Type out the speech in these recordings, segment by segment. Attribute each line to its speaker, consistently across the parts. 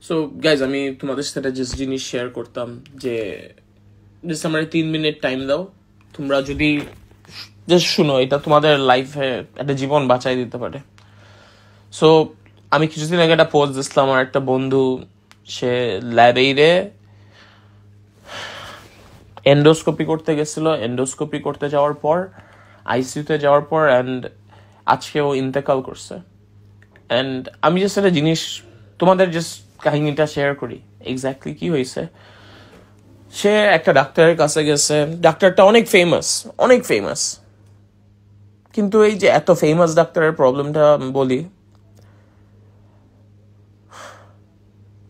Speaker 1: So guys, আমি তোমাদের সাথে জাস্ট জিনিস শেয়ার করতাম যে জাস্ট আমার 3 মিনিট টাইম দাও। তোমরা যদি জাস্ট শুনো, এটা তোমাদের লাইফে একটা জীবন বাঁচাই দিতে পারে। সো আমি কিছুদিন আগে একটা পোস্ট দিচ্ছিলাম, আমার একটা বন্ধু, সে ল্যাবেইরে এন্ডোস্কোপি করতে গেছিল। এন্ডোস্কোপি করতে যাওয়ার পর আইসিইউতে যাওয়ার পর অ্যান্ড আজকে ও ইন্তেকাল করছে। অ্যান্ড আমি জাস্ট একটা জিনিস তোমাদের জাস্ট কাহিনীটা শেয়ার করি এক্স্যাক্টলি কি হয়েছে। সে একটা ডাক্তারের কাছে গেছে, ডাক্তারটা অনেক ফেমাস, কিন্তু এই যে এত ফেমাস ডাক্তারের প্রবলেমটা বলি,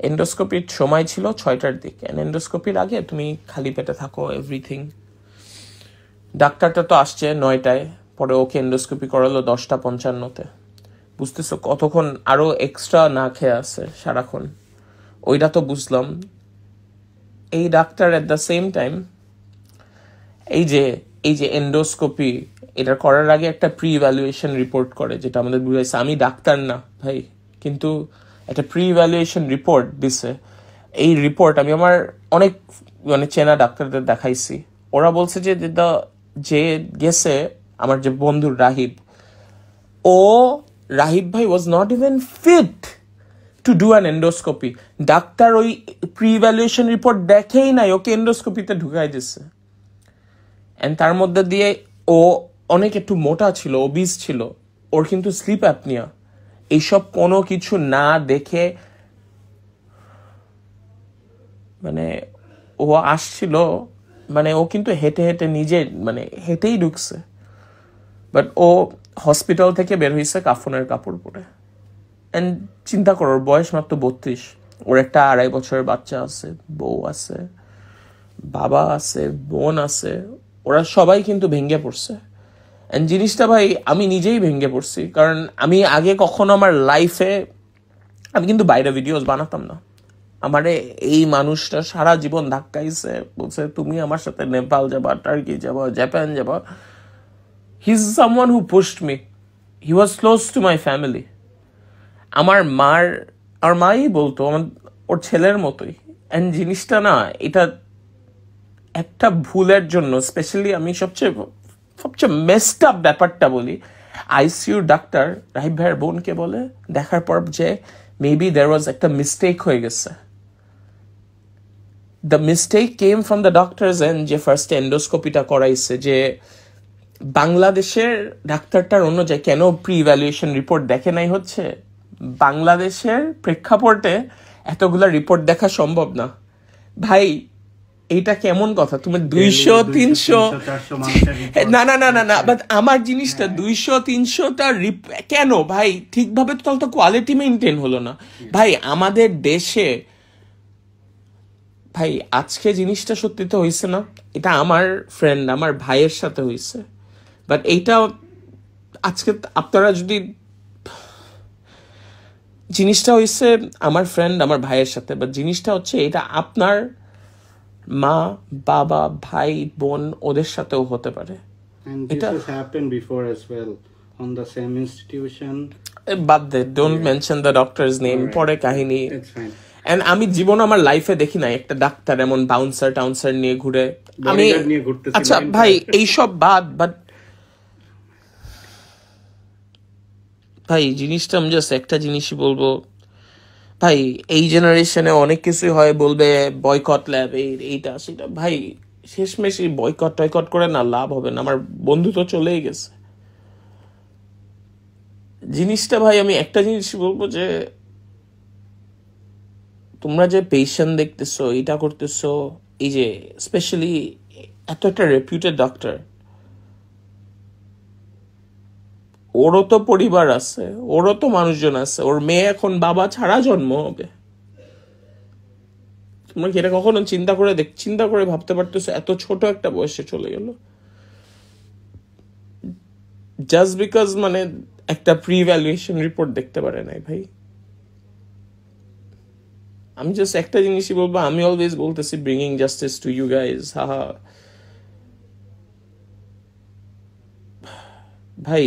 Speaker 1: এন্ডোস্কোপির সময় ছিল 6টার দিকে, এন্ডোস্কোপির আগে তুমি খালি পেটে থাকো এভরিথিং। ডাক্তারটা তো আসছে 9টায়, পরে ওকে এন্ডোস্কোপি করালো 10টা 55-তে। বুঝতেছো কতক্ষণ আরো এক্সট্রা না খেয়ে আছে সারাক্ষণ, ওইটা তো বুঝলাম। এই doctor at the same time এই যে এন্ডোস্কোপি এটা করার আগে একটা প্রি ইভ্যালুয়েশন রিপোর্ট করে, যেটা আমাদের বুঝাইছে। আমি ডাক্তার না ভাই, কিন্তু একটা প্রি ইভ্যালুয়েশন রিপোর্ট দিছে। এই রিপোর্ট আমি আমার অনেক চেনা ডাক্তারদের দেখাইছি। ওরা বলছে যে গেছে আমার যে বন্ধু রাহিব ভাই was not even fit to do an endoscopy. Doctor ওই প্রি ইভ্যালুয়েশন রিপোর্ট দেখেই নাই, ওকে এন্ডোস্কোপিতে ঢুকাই দিচ্ছে। অ্যান্ড তার মধ্যে দিয়ে ও অনেক একটু মোটা ছিল, ওবিস ছিল, ওর কিন্তু স্লিপ অ্যাপনিয়া। এইসব কোনো কিছু না দেখে ও আসছিল, ও কিন্তু হেঁটে হেঁটেই ঢুকছে। বাট ও হসপিটাল থেকে বের হয়েছে কাফনের কাপড় পরে। অ্যান্ড চিন্তা করো, ওর বয়স মাত্র 32, ওর একটা 2.5 বছরের বাচ্চা আছে, বউ আছে, বাবা আছে, বোন আছে, ওরা সবাই কিন্তু ভেঙে পড়ছে। অ্যান্ড জিনিসটা ভাই আমি নিজেই ভেঙে পড়ছি, কারণ আমি আগে কখনো আমার লাইফে আমি কিন্তু বাইরে ভিডিওস বানাতাম না। আমারে এই মানুষটা সারা জীবন ধাক্কাইছে, বলছে তুমি আমার সাথে নেপাল যাবা, টার্কি যাবা, জাপান যাবা। He is someone who pushed me, he was close to my family. আমার মাই বলতো ওর ছেলের মতোই। অ্যান্ড জিনিসটা না, এটা একটা ভুলের জন্য, স্পেশালি আমি সবচেয়ে মেসড আপ ব্যাপারটা বলি, আইসিইউ ডাক্তার রাহিব ভাইয়ের বোনকে বলে দেখার পর যে মেবি দেয়ার ওয়াজ একটা মিস্টেক হয়ে গেছে। The mistake came from the doctors end, যে ফার্স্ট এন্ডোস্কোপিটা করাইছে, যে বাংলাদেশের ডাক্তারটার অন্য যায় কেন প্রি ইভ্যালুয়েশন রিপোর্ট দেখে নাই হচ্ছে, বাংলাদেশের প্রেক্ষাপটে এতগুলা রিপোর্ট দেখা সম্ভব না ভাই। এইটা কেমন কথা? তুমি 200-300 না, বাট আমার জিনিসটা 200-300টা কেন ভাই? ঠিকভাবে তো কোয়ালিটি মেনটেন হলো না ভাই আমাদের দেশে। ভাই আজকে জিনিসটা সত্যি তো হয়েছে না, এটা আমার ফ্রেন্ড আমার ভাইয়ের সাথে হয়েছে। বাট এইটা আজকে আপনারা যদি, জিনিসটা হয়েছে আমার ফ্রেন্ড আমার ভাইয়ের সাথে, বাট জিনিসটা হচ্ছে এটা আপনার মা, বাবা, ভাই, বোন ওদের সাথেও হতে পারে।
Speaker 2: And this has happened before as well on the same institution.
Speaker 1: বাদ দে, don't mention the doctor's name, পরে কাহিনী।
Speaker 2: It's fine.
Speaker 1: এন্ড আমি জীবন আমার লাইফে দেখি না একটা ডাক্তার এমন বাউন্সার নিয়ে ঘুরে। আমি আচ্ছা ভাই এইসব বাট ভাই জিনিসটা আমি জাস্ট একটা জিনিসই বলবো ভাই, এই জেনারেশনে অনেক কিছুই হয়, বলবে বয়কট ল্যাব, এইটা সেটা। ভাই শেষমেশ এই বয়কট করে না লাভ হবে না, আমার বন্ধু তো চলেই গেছে। জিনিসটা ভাই আমি একটা জিনিস বলবো, যে তোমরা যে পেশেন্ট দেখতেছো, এটা করতেছো, এই যে স্পেশালি এত একটা রেপুটেড ডক্টর, ওরও তো পরিবার আছে, ওরও তো মানুষজন আছে, ওর মেয়ে এখন বাবা ছাড়া জন্ম হবে। তোমরা কি এটা কখনো চিন্তা করে ভাবতে পারতেছো? এত ছোট একটা বয়সে চলে গেল জাস্ট বিকজ একটা প্রি ভ্যালুয়েশন রিপোর্ট দেখতে পারে নাই ভাই। আমি জাস্ট একটা জিনিসই বলবো, আমি অলওয়েজ বলতেছি bringing justice to you guys. ভাই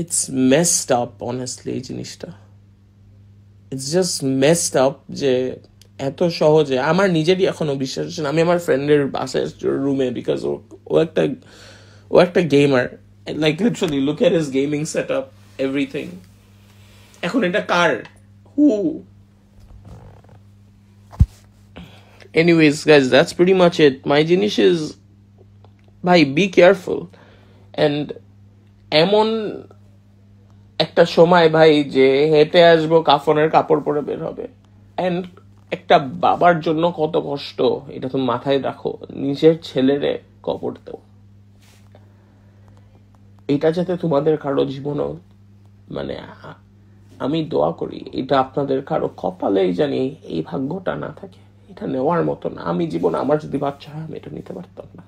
Speaker 1: ইটস মেসড আপ অনেস্টলি এই জিনিসটা। ইটস জাস্ট মেসড আপ যে এত সহজে আমার নিজেরই এখনো বিশ্বাস হচ্ছে না। আমি আমার ফ্রেন্ডের বাসায় রুমে, বিকজ ও একটা gamer, like literally look at his gaming set up, everything. এখন এটা কার? হু? Anyways, guys, that's pretty much it. My জিনিস is, ভাই, বি কেয়ারফুল। অ্যান্ড এমন একটা সময় ভাই যে হেঁটে আসবো, কাফনের কাপড় পরে বের হবে। অ্যান্ড একটা বাবার জন্য কত কষ্ট, এটা তো মাথায় রাখো। নিজের ছেলেরে কবর দেও, এটা যাতে তোমাদের কারো জীবনও, মানে আমি দোয়া করি এটা আপনাদের কারো কপালেই জানি এই ভাগ্যটা না থাকে, এটা নেওয়ার মতো না। আমি জীবনে আমার যদি বাচ্চা হয় আমি এটা নিতে পারতাম না।